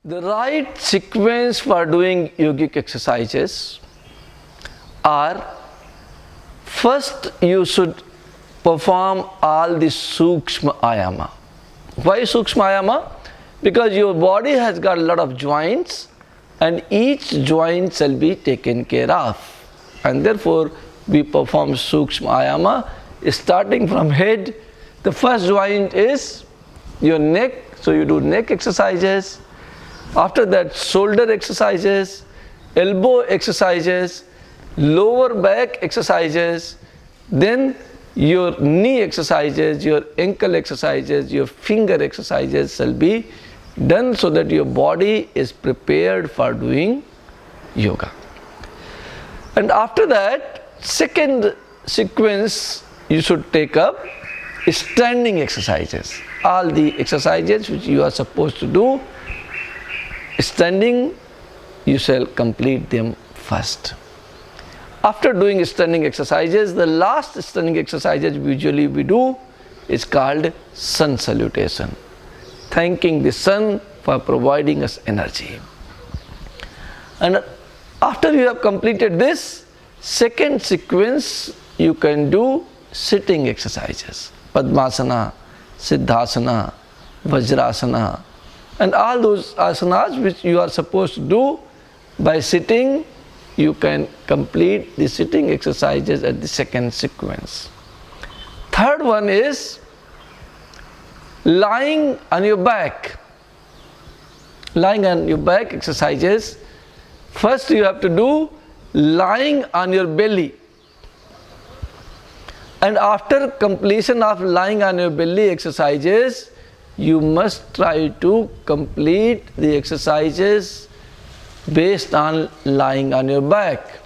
The right sequence for doing yogic exercises are: first you should perform all the Sukshma Ayama. Why Sukshma Ayama? Because your body has got a lot of joints and each joint shall be taken care of, and therefore we perform Sukshma Ayama starting from head. The first joint is your neck, so you do neck exercises. After that, shoulder exercises, elbow exercises, lower back exercises, then your knee exercises, your ankle exercises, your finger exercises shall be done so that your body is prepared for doing yoga. And after that, second sequence you should take up is standing exercises. All the exercises which you are supposed to do standing, you shall complete them first. After doing standing exercises, the last standing exercises usually we do is called sun salutation, thanking the sun for providing us energy. And after you have completed this, second sequence you can do sitting exercises, Padmasana, Siddhasana, Vajrasana, and all those asanas which you are supposed to do by sitting. You can complete the sitting exercises at the second sequence. Third one is lying on your back. Lying on your back exercises. First you have to do lying on your belly. And after completion of lying on your belly exercises, you must try to complete the exercises based on lying on your back.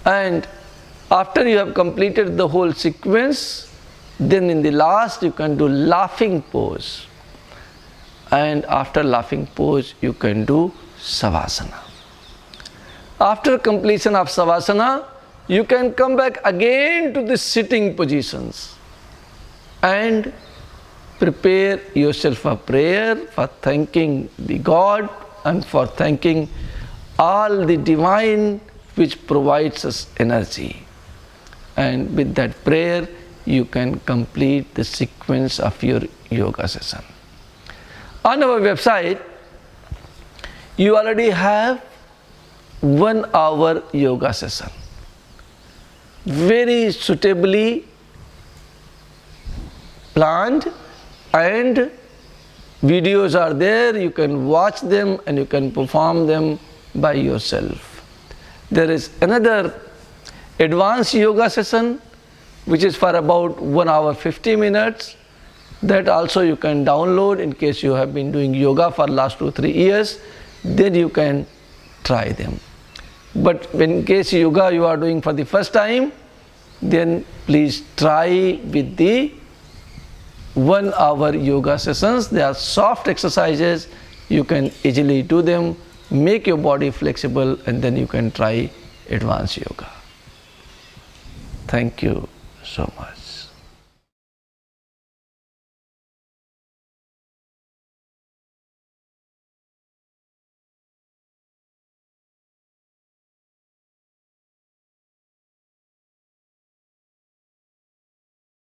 And after you have completed the whole sequence, then in the last you can do laughing pose. And after laughing pose, you can do Savasana. After completion of Savasana, you can come back again to the sitting positions and prepare yourself for prayer, for thanking the God and for thanking all the divine which provides us energy. And with that prayer, you can complete the sequence of your yoga session. On our website, you already have 1 hour yoga session, very suitably planned, and videos are there. You can watch them and you can perform them by yourself. There is another advanced yoga session which is for about 1 hour 50 minutes. That also you can download in case you have been doing yoga for last 2-3 years. Then you can try them. But in case yoga you are doing for the first time, then please try with the 1 hour yoga sessions. They are soft exercises. You can easily do them, make your body flexible, and then you can try advanced yoga. Thank you so much.